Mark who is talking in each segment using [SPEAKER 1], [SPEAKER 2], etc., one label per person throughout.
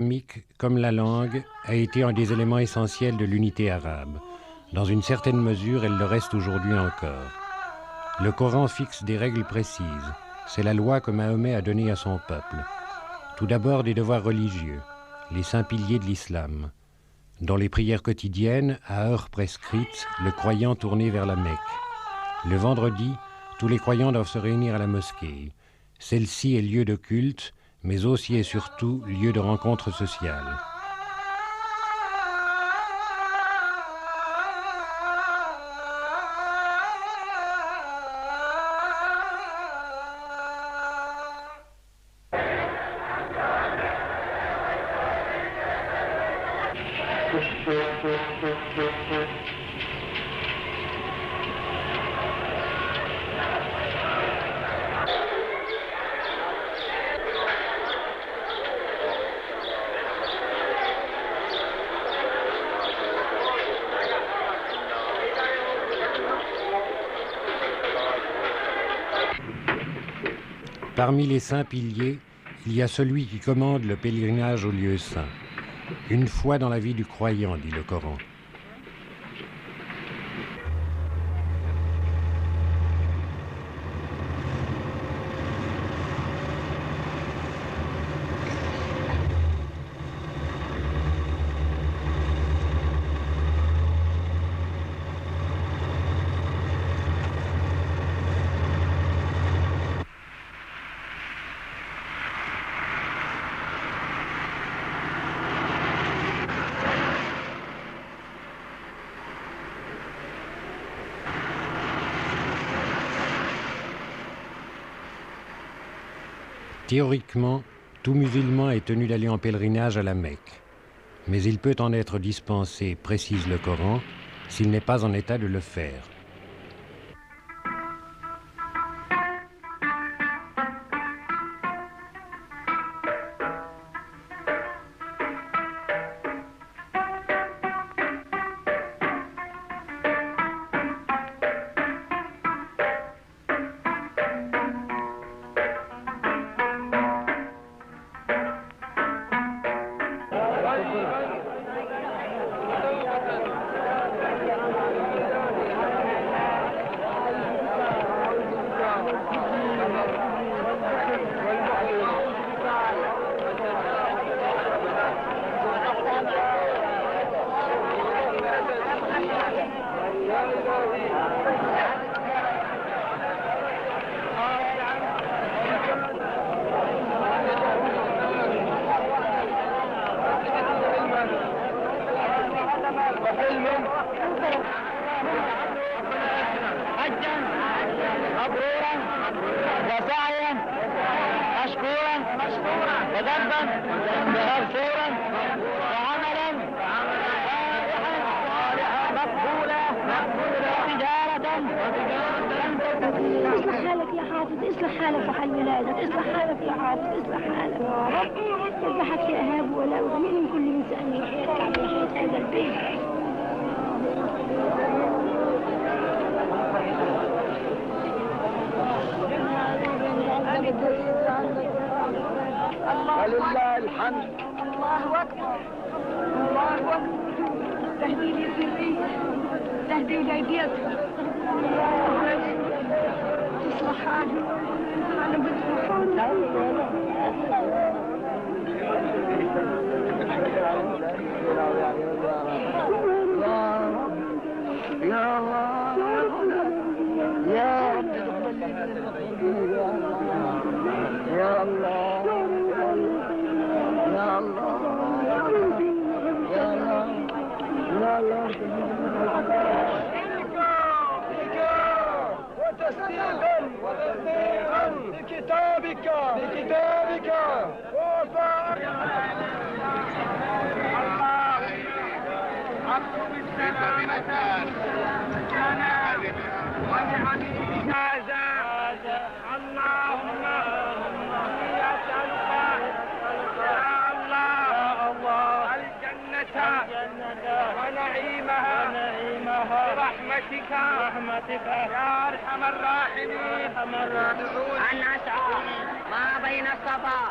[SPEAKER 1] islamique, comme la langue, a été un des éléments essentiels de l'unité arabe. Dans une certaine mesure, elle le reste aujourd'hui encore. Le Coran fixe des règles précises. C'est la loi que Mahomet a donnée à son peuple. Tout d'abord, des devoirs religieux, les saints piliers de l'islam. Dans les prières quotidiennes, à heures prescrites, le croyant tourné vers la Mecque. Le vendredi, tous les croyants doivent se réunir à la mosquée. Celle-ci est lieu de culte, mais aussi et surtout lieu de rencontre sociale. Parmi les saints piliers, il y a celui qui commande le pèlerinage aux lieux saints. Une fois dans la vie du croyant, dit le Coran. Théoriquement, tout musulman est tenu d'aller en pèlerinage à la Mecque. Mais il peut en être dispensé, précise le Coran, s'il n'est pas en état de le faire.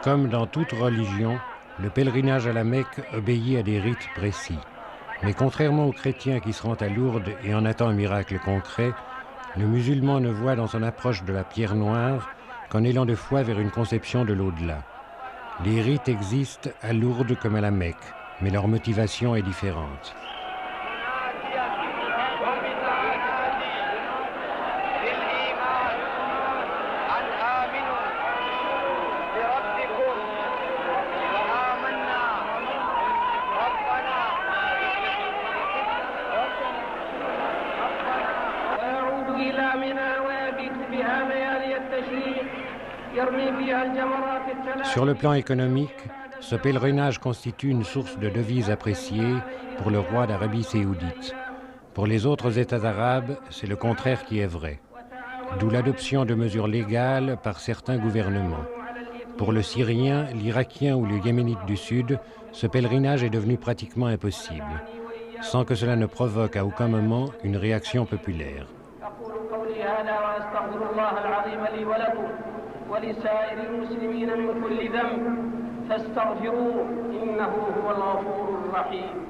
[SPEAKER 1] Comme dans toute religion, le pèlerinage à la Mecque obéit à des rites précis. Mais contrairement aux chrétiens qui se rendent à Lourdes et en attendent un miracle concret, le musulman ne voit dans son approche de la pierre noire qu'un élan de foi vers une conception de l'au-delà. Les rites existent à Lourdes comme à la Mecque, mais leur motivation est différente. Sur le plan économique, ce pèlerinage constitue une source de devises appréciée pour le roi d'Arabie saoudite. Pour les autres États arabes, c'est le contraire qui est vrai, d'où l'adoption de mesures légales par certains gouvernements. Pour le Syrien, l'Irakien ou le Yéménite du Sud, ce pèlerinage est devenu pratiquement impossible, sans que cela ne provoque à aucun moment une réaction populaire. ولسائر المسلمين من كل ذنب فاستغفروه إنه هو الغفور الرحيم.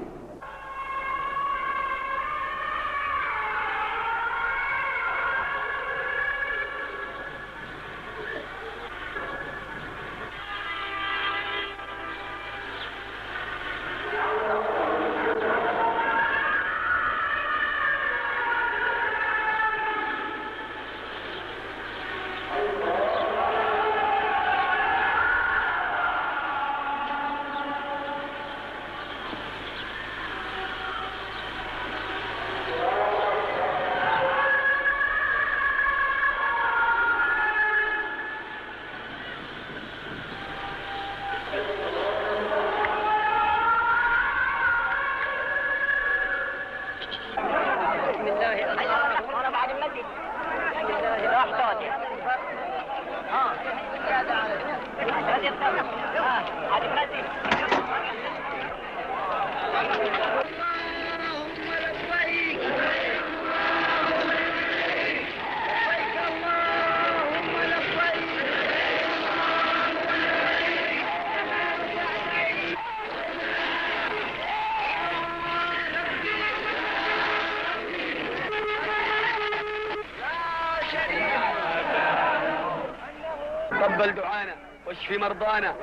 [SPEAKER 2] تقبل دعانا واشف مرضانا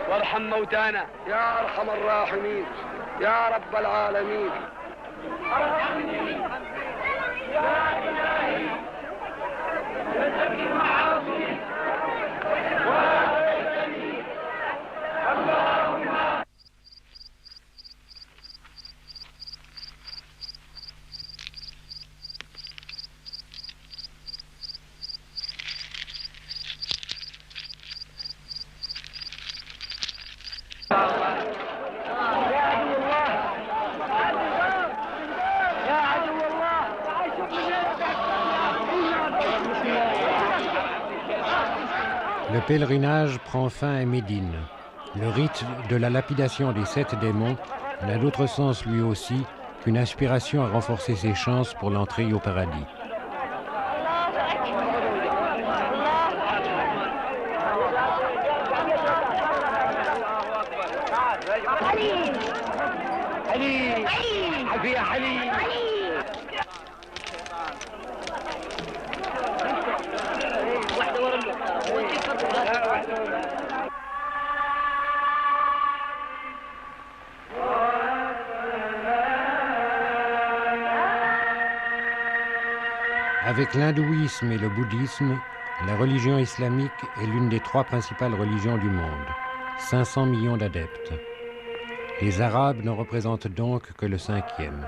[SPEAKER 2] وارحم موتانا يا ارحم الراحمين يا رب العالمين.
[SPEAKER 1] Le pèlerinage prend fin à Médine. Le rite de la lapidation des 7 démons n'a d'autre sens lui aussi qu'une aspiration à renforcer ses chances pour l'entrée au paradis. Avec l'hindouisme et le bouddhisme, la religion islamique est l'une des 3 principales religions du monde, 500 millions d'adeptes. Les Arabes n'en représentent donc que le 5e.